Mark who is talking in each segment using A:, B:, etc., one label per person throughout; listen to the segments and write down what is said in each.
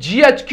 A: GHQ,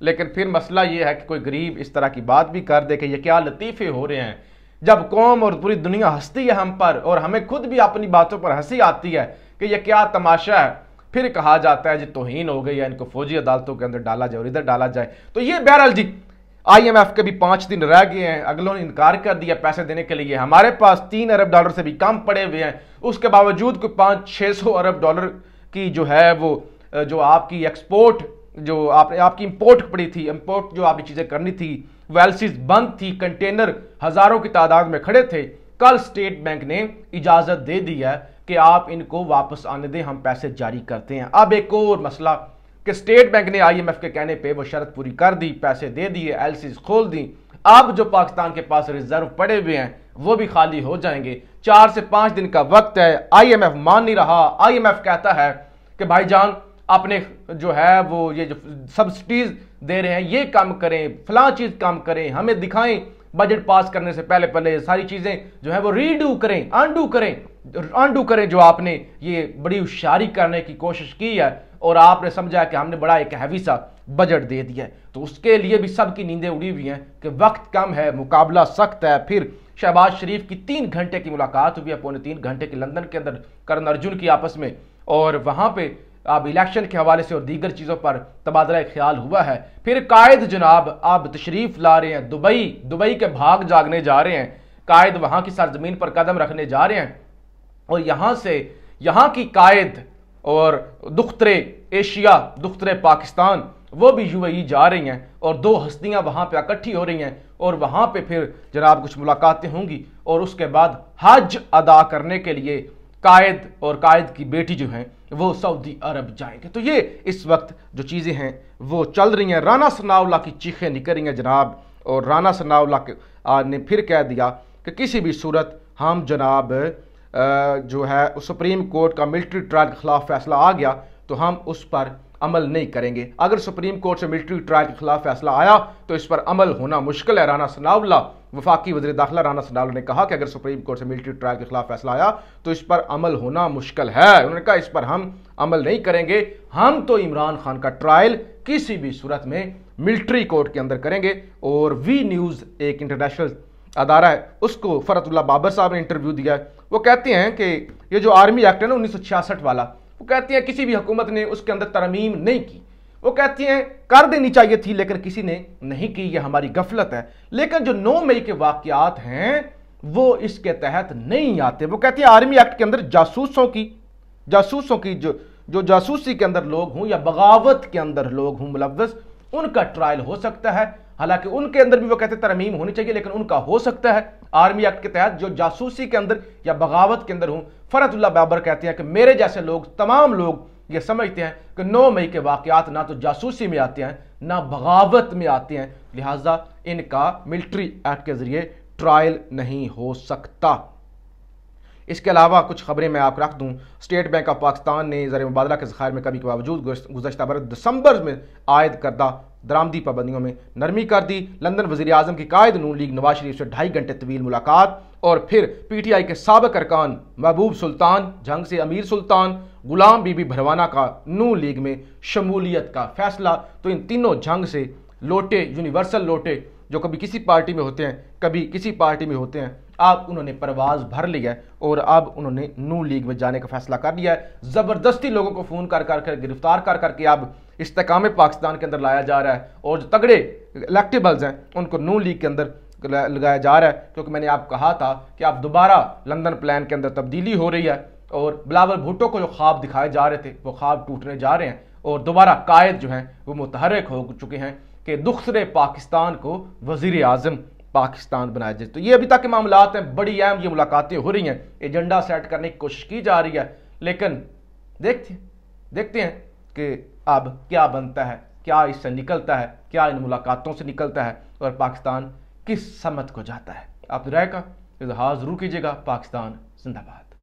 A: لیکن پھر مسئلہ یہ ہے کہ کوئی غریب اس طرح کی بات بھی کر دے کہ یہ کیا لطیفے ہو رہے ہیں، جب قوم اور پوری دنیا ہنستی ہے ہم پر اور ہمیں خود بھی اپنی باتوں پر ہنسی آتی ہے کہ یہ کیا تماشا ہے، پھر کہا جاتا ہے جی توہین ہو گئی ہے، ان کو فوجی عدالتوں کے اندر ڈالا جائے اور ادھر ڈالا جائے۔ تو یہ بہرحال جی آئی ایم ایف کے بھی 5 دن رہ گئے ہیں، اگلوں نے انکار کر دیا پیسے دینے کے لیے، ہمارے پاس $3 ارب سے بھی کم پڑے ہوئے ہیں، اس کے باوجود کوئی 500-600 ارب ڈالر کی جو ہے وہ جو آپ کی ایکسپورٹ جو آپ کی امپورٹ پڑی تھی، امپورٹ جو آپ کی چیزیں کرنی تھی، ویلسیز بند تھی، کنٹینر ہزاروں کی تعداد میں کھڑے تھے، کل اسٹیٹ بینک نے اجازت دے دی ہے کہ آپ ان کو واپس آنے دیں، ہم پیسے جاری کرتے ہیں۔ اب ایک اور مسئلہ کہ اسٹیٹ بینک نے آئی ایم ایف کے کہنے پہ وہ شرط پوری کر دی، پیسے دے دیے، ایل سیز کھول دیں، اب جو پاکستان کے پاس ریزرو پڑے ہوئے ہیں وہ بھی خالی ہو جائیں گے۔ 4 سے 5 دن کا وقت ہے، آئی ایم ایف مان نہیں رہا، آئی ایم ایف کہتا ہے کہ بھائی جان اپنے جو ہے وہ یہ جو سبسڈیز دے رہے ہیں یہ کام کریں، فلاں چیز کام کریں، ہمیں دکھائیں، بجٹ پاس کرنے سے پہلے ساری چیزیں جو ہے وہ ریڈو کریں، انڈو کریں جو آپ نے یہ بڑی ہوشیاری کرنے کی کوشش کی ہے اور آپ نے سمجھا کہ ہم نے بڑا ایک ہیوی سا بجٹ دے دیا ہے، تو اس کے لیے بھی سب کی نیندیں اڑی ہوئی ہیں کہ وقت کم ہے، مقابلہ سخت ہے۔ پھر شہباز شریف کی 3 گھنٹے کی ملاقات ہوئی ہے، 3.25 گھنٹے کی لندن کے اندر کرن ارجن کی آپس میں، اور وہاں پہ اب الیکشن کے حوالے سے اور دیگر چیزوں پر تبادلہ خیال ہوا ہے۔ پھر قائد جناب اب تشریف لا رہے ہیں دبئی کے بھاگ جاگنے جا رہے ہیں، قائد وہاں کی سرزمین پر قدم رکھنے جا رہے ہیں، اور یہاں کی قائد اور دخترے ایشیا، دخترے پاکستان، وہ بھی یو اے ای جا رہی ہیں اور 2 ہستیاں وہاں پہ اکٹھی ہو رہی ہیں، اور وہاں پہ پھر جناب کچھ ملاقاتیں ہوں گی، اور اس کے بعد حج ادا کرنے کے لیے قائد اور قائد کی بیٹی جو ہیں وہ سعودی عرب جائیں گے۔ تو یہ اس وقت جو چیزیں ہیں وہ چل رہی ہیں۔ رانا ثناء اللہ کی چیخیں نکل رہی ہیں جناب، اور رانا ثناء اللہ نے پھر کہہ دیا کہ کسی بھی صورت ہم جناب جو ہے سپریم کورٹ کا ملٹری ٹرائل کے خلاف فیصلہ آ گیا تو ہم اس پر عمل نہیں کریں گے، اگر سپریم کورٹ سے ملٹری ٹرائل کے خلاف فیصلہ آیا تو اس پر عمل ہونا مشکل ہے۔ رانا ثناء اللہ، وفاقی وزیر داخلہ رانا ثناء اللہ نے کہا کہ اگر سپریم کورٹ سے ملٹری ٹرائل کے خلاف فیصلہ آیا تو اس پر عمل ہونا مشکل ہے، انہوں نے کہا اس پر ہم عمل نہیں کریں گے، ہم تو عمران خان کا ٹرائل کسی بھی صورت میں ملٹری کورٹ کے اندر کریں گے۔ اور وی نیوز ایک انٹرنیشنل ادارہ ہے، اس کو فرت اللہ بابر صاحب نے انٹرویو دیا ہے، وہ کہتے ہیں کہ یہ جو آرمی ایکٹ ہے نا 1966 والا، وہ کہتے ہیں کسی بھی حکومت نے اس کے اندر ترمیم نہیں کی، وہ کہتی ہیں کر دینی چاہیے تھی لیکن کسی نے نہیں کی، یہ ہماری غفلت ہے، لیکن جو 9 مئی کے واقعات ہیں وہ اس کے تحت نہیں آتے۔ وہ کہتی ہیں آرمی ایکٹ کے اندر جاسوسوں کی جو جاسوسی کے اندر لوگ ہوں یا بغاوت کے اندر لوگ ہوں ملوث، ان کا ٹرائل ہو سکتا ہے، حالانکہ ان کے اندر بھی وہ کہتے ہیں ترمیم ہونی چاہیے لیکن ان کا ہو سکتا ہے آرمی ایکٹ کے تحت جو جاسوسی کے اندر یا بغاوت کے اندر ہوں۔ فرت اللہ بابر کہتے ہیں کہ میرے جیسے لوگ، تمام لوگ یہ سمجھتے ہیں کہ 9 مئی کے واقعات نہ تو جاسوسی میں آتے ہیں نہ بغاوت میں آتے ہیں، لہٰذا ان کا ملٹری ایکٹ کے ذریعے ٹرائل نہیں ہو سکتا۔ اس کے علاوہ کچھ خبریں میں آپ رکھ دوں، اسٹیٹ بینک آف پاکستان نے زر مبادلہ کے ذخائر میں کمی کے باوجود گزشتہ برس دسمبر میں عائد کردہ درآمدی پابندیوں میں نرمی کر دی۔ لندن وزیر اعظم کی قائد نون لیگ نواز شریف سے 2.5 گھنٹے طویل ملاقات، اور پھر پی ٹی آئی کے سابق ارکان محبوب سلطان جھنگ سے امیر سلطان، غلام بی بی بھروانہ کا نون لیگ میں شمولیت کا فیصلہ۔ تو ان تینوں جھنگ سے لوٹے، یونیورسل لوٹے جو کبھی کسی پارٹی میں ہوتے ہیں کبھی کسی پارٹی میں ہوتے ہیں، اب انہوں نے پرواز بھر لیا ہے اور اب انہوں نے نون لیگ میں جانے کا فیصلہ کر لیا ہے۔ زبردستی لوگوں کو فون کر گرفتار کر کے اب استحکام پاکستان کے اندر لایا جا رہا ہے، اور جو تگڑے الیکٹیبلز ہیں ان کو نون لیگ کے اندر لگایا جا رہا ہے، کیونکہ میں نے آپ کہا تھا کہ اب دوبارہ لندن پلان کے اندر تبدیلی ہو رہی ہے، اور بلاول بھٹو کو جو خواب دکھائے جا رہے تھے وہ خواب ٹوٹنے جا رہے ہیں، اور دوبارہ قائد جو ہیں وہ متحرک ہو چکے ہیں کہ دوسرے پاکستان کو وزیر اعظم پاکستان بنایا جائے۔ تو یہ ابھی تک کے معاملات ہیں، بڑی اہم یہ ملاقاتیں ہو رہی ہیں، ایجنڈا سیٹ کرنے کی کوشش کی جا رہی ہے، لیکن دیکھتے ہیں کہ اب کیا بنتا ہے، کیا اس سے نکلتا ہے، کیا ان ملاقاتوں سے نکلتا ہے، اور پاکستان کس سمت کو جاتا ہے۔ آپ رائے کا اظہار ضرور کیجیے گا۔ پاکستان زندہ باد۔